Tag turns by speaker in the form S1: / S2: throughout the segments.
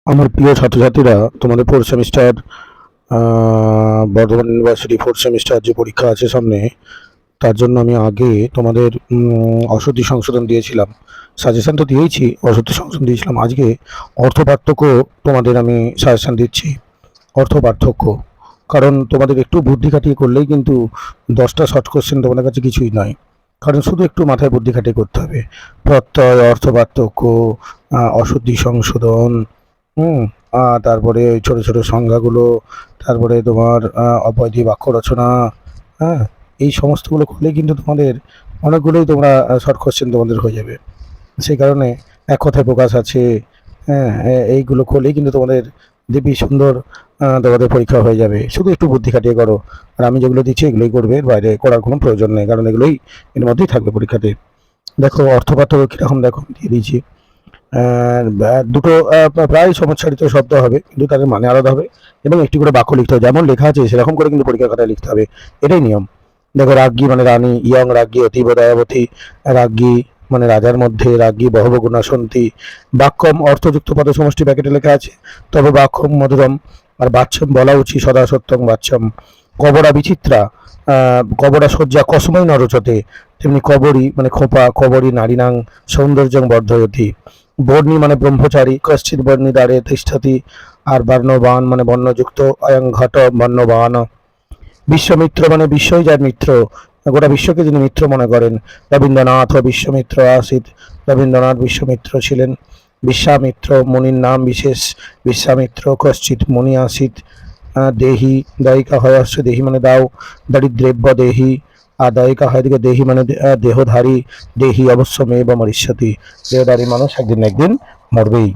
S1: আমার প্রিয় ছাত্রছাত্রীরা, তোমাদের fourth semester Bardhaman university fourth semester যে পরীক্ষা আছে সামনে, তার জন্য আমি আগে তোমাদের অসতী সংশোধন দিয়েছিলাম। সাজেশন তো দিয়েইছি, অসতী সংশোধন দিয়েছিলাম। আজকে অর্থ পার্থক্য তোমাদের আমি সাজেশন দিচ্ছি। অর্থ পার্থক্য, কারণ তোমাদের একটু বুদ্ধি খাটিয়ে করলেই কিন্তু 10টা শর্ট কোশ্চেন তোমাদের কাছে কিছুই নয়। কারণ শুধু একটু মাথায় বুদ্ধি খাটিয়ে করতে হবে। প্রত্যয়, অর্থ পার্থক্য, অশুদ্ধি সংশোধন, হুম, তারপরে ওই ছোট ছোট সংজ্ঞাগুলো, তারপরে তোমার অব্যয়ী বাক্য রচনা, হ্যাঁ, এই সমস্তগুলো করলে কিন্তু তোমাদের অনেকগুলোই তোমরা শর্ট কোশ্চেন তোমাদের হয়ে যাবে। সেই কারণে এক কথায় প্রকাশ আছে, হ্যাঁ, এইগুলো করলেই কিন্তু তোমাদের দিব্যি সুন্দর তোমাদের পরীক্ষা হয়ে যাবে। শুধু একটু বুদ্ধি খাটিয়ে করো। আর আমি যেগুলো দিচ্ছি এগুলোই করবে, এর বাইরে করার কোনো প্রয়োজন নেই, কারণ এগুলোই এর মধ্যেই থাকবে পরীক্ষাতে। দেখো অর্থ পার্থক্য কীরকম, দেখো আমি দিয়ে দিয়েছি। দুটো প্রায় সমচ্চারিত শব্দ হবে, কিন্তু তাদের মানে আলাদা হবে এবং একটি করে বাক্য লিখতে হবে। যেমন লেখা আছে সেরকম করে কিন্তু পরীক্ষার খাতায় লিখতে হবে, এটাই নিয়ম। দেখো, রাজ্ঞী মানে রানী, ইয়ং রাজ্ঞী অতীব দয়াবতী, রাজ্ঞী মানে রাজার মধ্যে, রাজ্ঞী বহব গুণাসন্তী। বাক্যম অর্থযুক্ত পদ সমষ্টি প্যাকেটে লেখা আছে, তবে বাক্যম মধুরম। আর বাচ্চম বলা উচিত সদা সত্যং বাচ্চম। কবরা বিচিত্রা, কবরা শয্যা কসময় নরচতে, তেমনি কবরী মানে খোপা, কবরী নারীনাং সৌন্দর্যং বর্ধয়তি। বর্ণী মানে ব্রহ্মচারী, কশ্চিৎ বর্ণী দ্বারে তিষ্ঠতি। আর বর্ণবান মানে বর্ণযুক্ত, অয়ং ঘট বর্ণবান। বিশ্বমিত্র মানে বিশ্বই যার মিত্র, গোটা বিশ্বকে যিনি মিত্র মনে করেন। রবীন্দ্রনাথ বিশ্বমিত্র আসিত, রবীন্দ্রনাথ বিশ্বমিত্র ছিলেন। বিশ্বামিত্র মুনির নাম বিশেষ, বিশ্বামিত্র কশ্চিৎ মুনি আসিত। দেহি দয়িকা হয় আসছে, দেহি মানে দাও, দারিদ্রেব্য দেহি। আর দয়িকা হয় দিকে দেহি মানে দেহধারী, দেহি অবশ্যমেব মরিষ্যতি। দেহধারী মানুষ একদিন না একদিন মরবেই।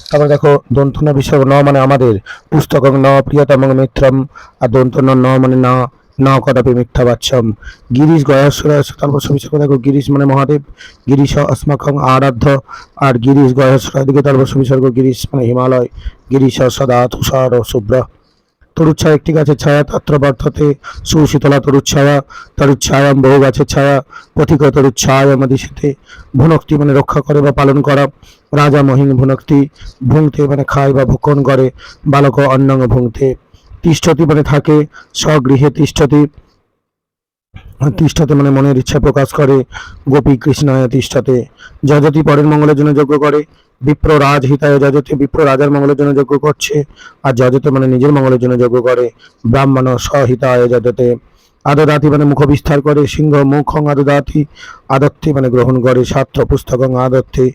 S1: তারপরে দেখো দন্ত ন বিসর্গ, ন মানে আমাদের, পুস্তকং ন প্রিয়তম মিত্রম। আর দন্ত ন, ন মানে না, ন কদাপি মিথ্যা বাচ্চম। গিরিশ গয়াসুর, তারপর বিসর্গ দেখো, গিরিশ মানে মহাদেব, গিরিশ अस्माकं আরাধ্য। আর গিরিশ গয়াসুর দিকে তারপর বিসর্গ, গিরিশ মানে হিমালয়, গিরিশ সদা তুষার শুভ্র। তরুচ্ছায়া একটি গাছের ছায়া, তত্র বর্ততে সুশীতলা তরুচ্ছায়া, তরুচ্ছায়াম বহু গাছের ছায়া, পথিক তরুচ্ছায়াম দিশতে। ভুনক্তি মানে রক্ষা করে বা পালন করা, রাজা মহিন ভুনক্তি। ভুংতে মানে খায় বা ভক্ষণ করে, বালক অন্নং ভুংতে। তিষ্ঠতি মানে থাকে, স্বগৃহে তিষ্ঠতি, তিষ্ঠতে মানে মনের ইচ্ছা প্রকাশ করে, গোপী কৃষ্ণায় তিষ্ঠতে। যজতি পরের মঙ্গলের জন্য যজ্ঞ করে, বিপ্র রাজ হিতায় যজতে, বিপ্র রাজার মঙ্গলের জন্য যজ্ঞ করছে। আর যজতে মানে নিজের মঙ্গলের জন্য যজ্ঞ করে, ব্রাহ্মণ সহিতায় যজতে। আদদাতি মানে মুখ বিস্তার করে, সিংহ মুখং আদদাতি, আদত্তি মানে গ্রহণ করে, ছাত্র পুস্তকং আদত্তি।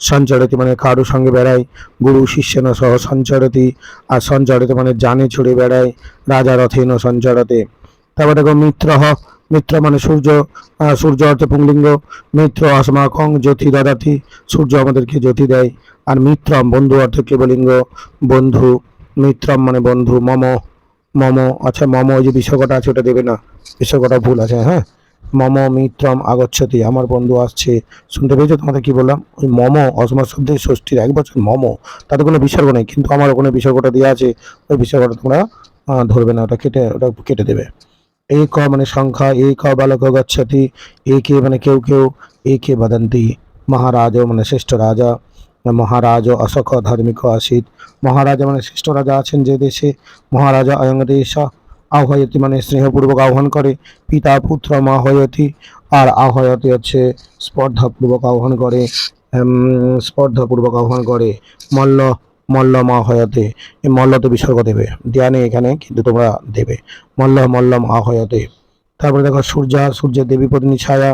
S1: সঞ্চরতি মানে কারু সঙ্গে বেড়ায়, গুরু শিষ্যেন সহ সঞ্চরতি। আর সঞ্চরতি মানে জানে ছুড়ে বেড়ায়, রাজা রথেন সঞ্চরতে। তারপর দেখো মিত্র, মিত্র মানে সূর্য, সূর্য অর্থে পুংলিঙ্গ। মিত্র अस्माकं জ্যোতি দদাতি, সূর্য আমাদেরকে জ্যোতি দেয়। আর মিত্রম বন্ধু অর্থে কেবলিঙ্গ, বন্ধু। মিত্রম মানে বন্ধু। মম, মম, আচ্ছা মম ওই যে বিসর্গটা আছে ওটা দেবে না, বিসর্গটা ভুল আছে, হ্যাঁ। মম মিত্রম আগচ্ছতি, আমার বন্ধু আসছে। শুনতে পেয়েছো তোমাদের কি বললাম? ওই মম অসমা শব্দের ষষ্ঠীর এক বছর মম, তাতে কোনো বিসর্গ নেই, কিন্তু আমার ওখানে বিসর্গটা দেওয়া আছে, ওই বিসর্গটা তোমরা ধরবে না, ওটা কেটে দেবে। एक মানে সংখ্যা, এক বালক গচ্ছতি, একে মানে কেউ কেউ, একে বদন্তি। মহারাজ মানে শ্রেষ্ঠ রাজা, মহারাজ অশোক ধার্মিক আসিত। মহারাজা মানে শ্রেষ্ঠ রাজা আছেন যে দেশে। মহারাজা অয়ং দেশ আহ্বয়তি মানে স্নেহপূর্বক আহ্বান করে, পিতা পুত্র মা হয়তি। আর আহয়তি হচ্ছে স্পর্ধাপূর্বক আহ্বান করে, স্পর্ধাপূর্বক আহ্বান করে। মল্ল, মল্ল মা হয়তে, এই মল্লতে বিসর্গ দেবে, দেয়া নেই এখানে কিন্তু তোমরা দেবে। মল্ল মল্লম আহয়তে। তারপরে দেখো সূর্যা, সূর্যের দেবী পত্নী ছায়া,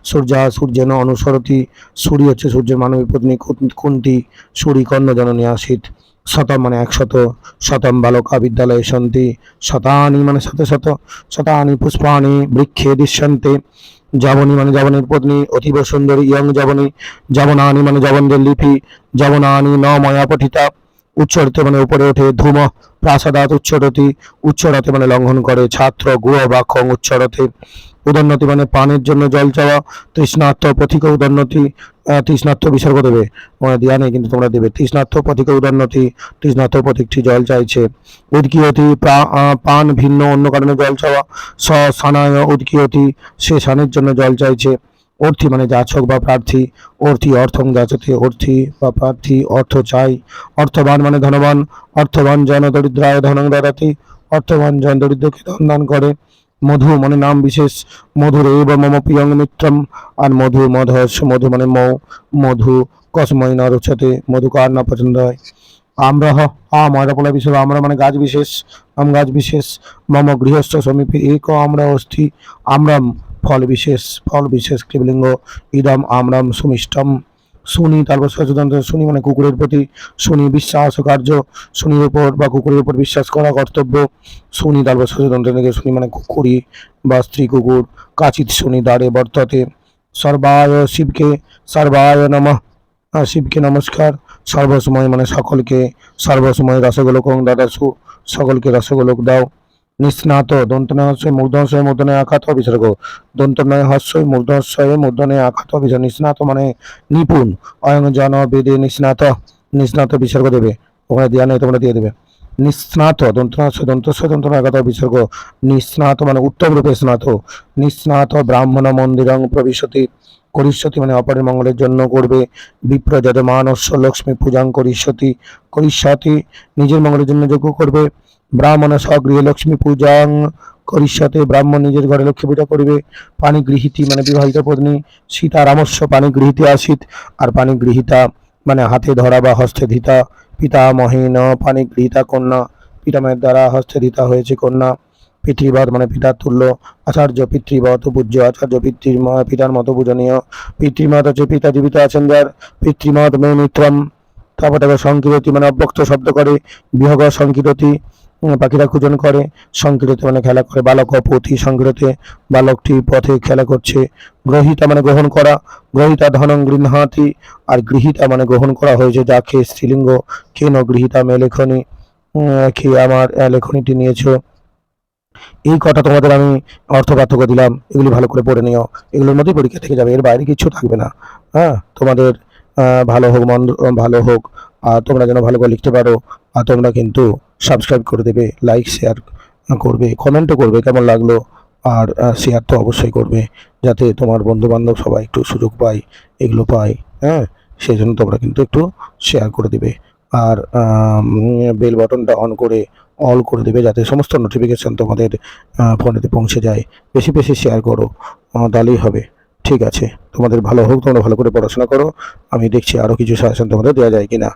S1: সূর্যা সূর্যেন অনুসরতি। সূর্য হচ্ছে সূর্যের মানবী পত্নী কুন্তি, সূরি কর্ণ জননী আসিত। শতম মানে 100, শতম বালকা বিদ্যালয়ে সন্তি। শতানি মানে শত শত, শতানি পুষ্পানি বৃক্ষে দৃশ্যন্তে। যাবনী মানে যাবনের পত্নী, অতীব সুন্দরী ইয়ং যাবনী। যাবনানি মানে যাবনদের লিপি, যাবনানি ন ময়া পঠিতা। উচ্চরিত মানে উপরে ওঠে, ধূম প্রাসাদাত উচ্চরতি, উচ্চরতে মানে লঙ্ঘন করে। ছাত্র গুহ বাক্যং উচ্চরতে। উদন্নতি মানে পানের জন্য জল চাওয়া। তৃষ্ণার্থ পথিক উদন্নতি, তৃষ্ণার্থ বিসর্গ দেবে, মানে দেওয়া নেই কিন্তু তোমরা দেবে। তৃষ্ণার্থ পথিক উদন্নতি, তৃষ্ণার্থ পথিকটি জল চাইছে। উদকিয়তি পান ভিন্ন অন্য কারণে জল চাওয়া। সানায় উদকিয়তি, সে সানের জন্য জল চাইছে। অর্থী মানে যাচক বা প্রার্থী, অর্থী অর্থং যাচতে, অর্থী বা প্রার্থী অর্থ চাই। অর্থবান মানে ধনবান, অর্থবান জন দরিদ্রায় ধনং দদাতি, অর্থবান জন দরিদ্রকে ধন দান করে। মধু মানে নাম বিশেষ, মধুর এব মম প্রিয়ং মিত্রম, আর মধু মধস, মধু মানে মৌ, মধু কসময় না রুচতে, মধু কার না পছন্দ হয়। আমরা আম ময়দাপলা বিশেষ, আমরা মানে গাছ বিশেষ, আম গাছ বিশেষ। মম গৃহস্থ সমীপে এক আমরা অস্থি, আমরাম ফল বিশেষ, ফল বিশেষ স্ত্রীলিঙ্গ। ইদম আমরাম সুমিষ্টম। শুনি তারপর সচেতন, শুনি মানে কুকুরের প্রতি, শুনি বিশ্বাস কার্য, শুনির উপর বা কুকুরের উপর বিশ্বাস করা কর্তব্য। শুনি তারপর সচেতন, শুনি মানে কুকুরি বা স্ত্রী কুকুর। কাচিত শুনি দ্বারে বর্ততে। সর্বায় শিবকে, সর্বায় নমঃ, শিবকে নমস্কার। সর্বসময় মানে সকলকে, সর্বসময় রসগোলকং দাদাসু, সকলকে রসগোলক দাও। নিস্নাত দন্তনয় হস্যই মূর্ধন্যয় মূর্ধনে আঘাত বিসর্গ, দন্তনয় হস্যই মূর্ধন্যয় মূর্ধনে আঘাত বিসর্গ। নিস্নাত মানে নিপুণ, অয়ং জন বেদে নিস্নাত, নিস্নাত বিসর্গ দেবে, ওখানে দেওয়া নেই তোমরা দিয়ে দেবে। নিস্নাত দন্তনাশ দন্তস্ব দন্তন আঘাত বিসর্গ, নিস্নাত মানে উত্তম রূপে স্নাত। নিস্নাত ব্রাহ্মণ মন্দিরং প্রবিশতি, করিষ্যতি মানে অপরের মঙ্গলের জন্য করবে। বিপ্র যজমানস্য লক্ষ্মী পূজাং করিষ্যতি, করিষ্যতি নিজের মঙ্গলের জন্য যজ্ঞ করবে। ব্রাহ্মণ স্বগৃহে লক্ষ্মী পূজাং করিষ্যতে, ব্রাহ্মণ নিজের ঘরে লক্ষ্মী পূজা করবে। পানিগৃহীতি মানে বিবাহিত পত্নী। সীতারামস্য পানিগৃহীতি আসিত, আর পানিগৃহীতা মানে হাতে ধরা বা হস্তে ধিতা। পিতামহেন পানিগৃহীতা কন্যা, পিতামহের দ্বারা হস্তে ধিতা হয়েছে কন্যা। পিতৃবৎ মানে পিতার তুল্য। আচার্য পিতৃবৎ পূজ্য, আচার্য পিতার মতো পূজনীয়। পিতৃমত হচ্ছে পিতা জীবিত আছেন যার, পিতৃমত মে মিত্রম। তারপর তাকে সংকীর্তি মানে অব্যক্ত শব্দ করে। বিহগ সংকীর্তি পাখিরা খুঁজন করে। সংকীর্তি মানে খেলা করে। বালক পথি সংকীর্তি, বালকটি পথে খেলা করছে। গ্রহিতা মানে গ্রহণ করা, গ্রহিতা ধনং গৃহাতি, আর গৃহীতা মানে গ্রহণ করা হয়েছে যাকে, স্ত্রীলিঙ্গ। কেন গৃহীতা মে লেখনী, খেয়ে আমার লেখনীটি নিয়েছো। এই কথা তোমাদের আমি অর্থ পার্থক্য দিলাম, এগুলি ভালো করে পড়ে নিও, এগুলোর মধ্যেই পরীক্ষা থেকে যাবে, এর বাইরে কিছু থাকবে না। হ্যাঁ, তোমাদের ভালো হোক মন্দ ভালো হোক, আর তোমরা যেন ভালো করে লিখতে পারো। আর তোমরা কিন্তু সাবস্ক্রাইব করে দেবে, লাইক শেয়ার করবে, কমেন্টও করবে কেমন লাগলো, আর শেয়ার তো অবশ্যই করবে, যাতে তোমার বন্ধু বান্ধব সবাই একটু সুযোগ পায়, এগুলো পায়। হ্যাঁ, সেই জন্য তোমরা কিন্তু একটু শেয়ার করে দেবে, আর বেল বাটনটা অন করে অল করে দেবে, যাতে সমস্ত নোটিফিকেশান তোমাদের ফোনেতে পৌঁছে যায়। বেশি বেশি শেয়ার করো, তাহলেই হবে। ঠিক আছে, তোমাদের ভালো হোক, তোমরা ভালো করে পড়াশোনা করো। আমি দেখছি আরও কিছু সাজেশন তোমাদের দেওয়া যায় কিনা।